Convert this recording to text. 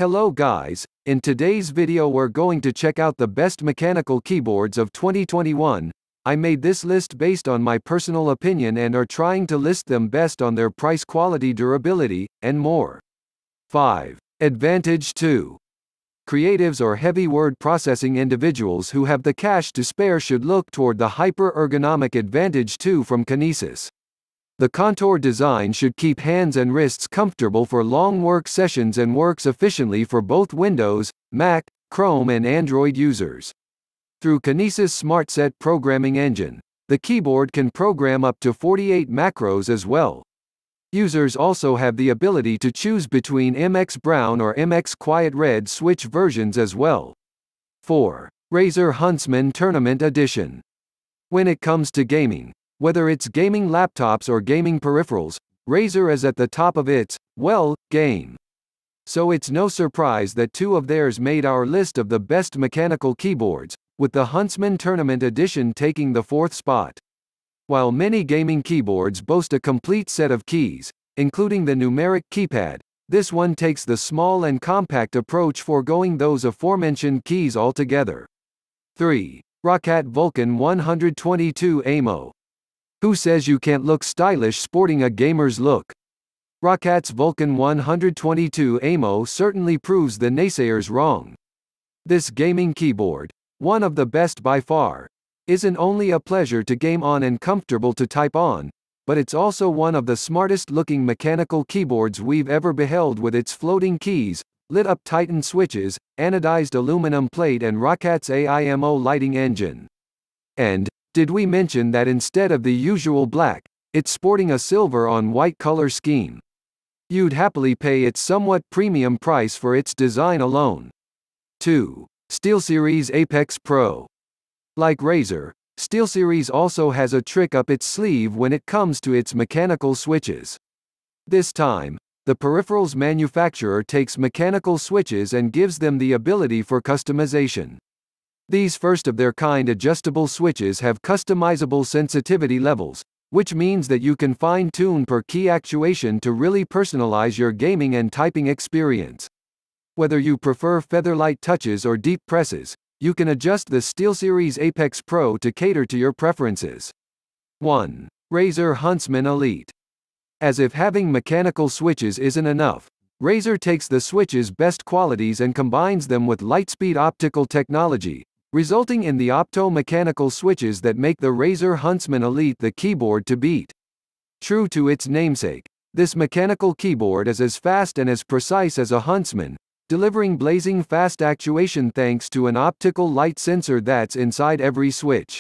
Hello guys, in today's video we're going to check out the best mechanical keyboards of 2021. I made this list based on my personal opinion and are trying to list them best on their price, quality, durability, and more. 5. Advantage 2. Creatives or heavy word processing individuals who have the cash to spare should look toward the hyper-ergonomic Advantage 2 from Kinesis. The contour design should keep hands and wrists comfortable for long work sessions and works efficiently for both Windows, Mac, Chrome and Android users. Through Kinesis SmartSet programming engine, the keyboard can program up to 48 macros as well. Users also have the ability to choose between MX Brown or MX Quiet Red switch versions as well. 4. Razer Huntsman Tournament Edition. When it comes to gaming, whether it's gaming laptops or gaming peripherals, Razer is at the top of its, game. So it's no surprise that two of theirs made our list of the best mechanical keyboards, with the Huntsman Tournament Edition taking the 4th spot. While many gaming keyboards boast a complete set of keys, including the numeric keypad, this one takes the small and compact approach, foregoing those aforementioned keys altogether. 3. Rockcat Vulcan 122 Aimo. Who says you can't look stylish sporting a gamer's look? Rockat's Vulcan 122 Aimo certainly proves the naysayers wrong. This gaming keyboard, one of the best by far, isn't only a pleasure to game on and comfortable to type on, but it's also one of the smartest looking mechanical keyboards we've ever beheld, with its floating keys, lit up Titan switches, anodized aluminum plate and Rockat's Aimo lighting engine. And did we mention that instead of the usual black, it's sporting a silver on white color scheme? You'd happily pay its somewhat premium price for its design alone. 2. SteelSeries Apex Pro. Like Razer, SteelSeries also has a trick up its sleeve when it comes to its mechanical switches. This time, the peripherals manufacturer takes mechanical switches and gives them the ability for customization. These first-of-their-kind adjustable switches have customizable sensitivity levels, which means that you can fine-tune per key actuation to really personalize your gaming and typing experience. Whether you prefer featherlight touches or deep presses, you can adjust the SteelSeries Apex Pro to cater to your preferences. 1. Razer Huntsman Elite. As if having mechanical switches isn't enough, Razer takes the switch's best qualities and combines them with lightspeed optical technology, resulting in the opto-mechanical switches that make the Razer Huntsman Elite the keyboard to beat. True to its namesake, this mechanical keyboard is as fast and as precise as a Huntsman, delivering blazing fast actuation thanks to an optical light sensor that's inside every switch.